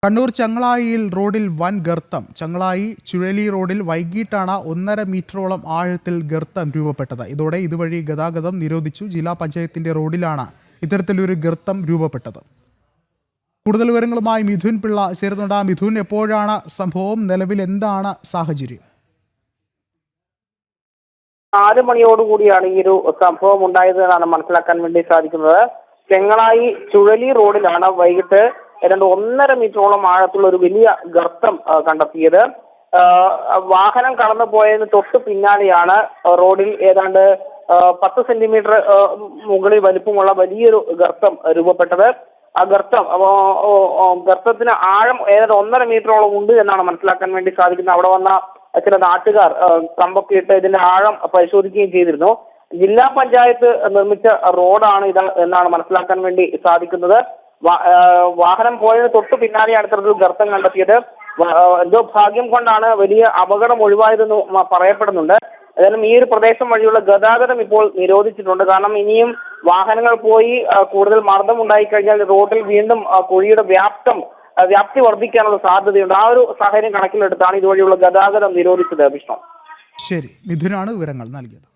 കണ്ണൂർ ചങ്ങളായിയിൽ റോഡിൽ വൻ ഗർത്തം. ചങ്ങളായി ചുഴലി റോഡിൽ വൈകിട്ടാണ് 1.5 മീറ്ററോളം ആഴത്തിൽ ഗർത്തം രൂപപ്പെട്ടത്. ഇതോടെ ഇതുവഴി ഗതാഗതം നിരോധിച്ചു. ജില്ലാ പഞ്ചായത്തിന്റെ റോഡിലാണ് ഇത്തരത്തിലൊരു ഗർത്തം രൂപപ്പെട്ടത്. കൂടുതൽ വിവരങ്ങളുമായി മിഥുൻ പിള്ള ചേരുന്നുണ്ട്. മിഥുൻ, എപ്പോഴാണ് സംഭവം? നിലവിൽ എന്താണ് സാഹചര്യം? 4 മണിയോടുകൂടിയാണ് ഈ ഒരു സംഭവം ഉണ്ടായത് എന്നാണ് മനസ്സിലാക്കാൻ വേണ്ടി സാധിക്കുന്നത്. ചെങ്ങളായി ചുഴലി റോഡിലാണ് വൈകിട്ട് ഏതാണ്ട് 1.5 മീറ്ററോളം ആഴത്തുള്ള ഒരു വലിയ ഗർത്തം കണ്ടെത്തിയത്. വാഹനം കടന്നു പോയതിന് തൊട്ട് പിന്നാലെയാണ് റോഡിൽ ഏതാണ്ട് 10 സെന്റിമീറ്റർ മുകളിൽ വലിപ്പമുള്ള വലിയൊരു ഗർത്തം രൂപപ്പെട്ടത്. ആ ഗർത്തത്തിന് ആഴം ഏതാണ്ട് 1.5 മീറ്ററോളം ഉണ്ട് എന്നാണ് മനസ്സിലാക്കാൻ വേണ്ടി സാധിക്കുന്നത്. അവിടെ വന്ന ചില നാട്ടുകാർ കമ്പൊക്കെ ഇട്ട് ഇതിന്റെ ആഴം പരിശോധിക്കുകയും ചെയ്തിരുന്നു. ജില്ലാ പഞ്ചായത്ത് നിർമ്മിച്ച റോഡാണ് ഇത് എന്നാണ് മനസ്സിലാക്കാൻ വേണ്ടി സാധിക്കുന്നത്. വാഹനം പോയതിന് തൊട്ട് പിന്നാലെയാണ് ഇത്തരത്തിൽ ഗർത്തം കണ്ടെത്തിയത്. എന്തോ ഭാഗ്യം കൊണ്ടാണ് വലിയ അപകടം ഒഴിവായതെന്ന് പറയപ്പെടുന്നുണ്ട്. ഏതായാലും ഈ ഒരു പ്രദേശം വഴിയുള്ള ഗതാഗതം ഇപ്പോൾ നിരോധിച്ചിട്ടുണ്ട്. കാരണം ഇനിയും വാഹനങ്ങൾ പോയി കൂടുതൽ മർദ്ദം ഉണ്ടായിക്കഴിഞ്ഞാൽ റോഡിൽ വീണ്ടും കുഴിയുടെ വ്യാപ്തി വർദ്ധിക്കാനുള്ള സാധ്യതയുണ്ട്. ആ ഒരു സാഹചര്യം കണക്കിലെടുത്താണ് ഇതുവഴിയുള്ള ഗതാഗതം നിരോധിച്ചത്. വിഷ്ണു, ശരി, മിഥുനാണ് വിവരങ്ങൾ നൽകിയത്.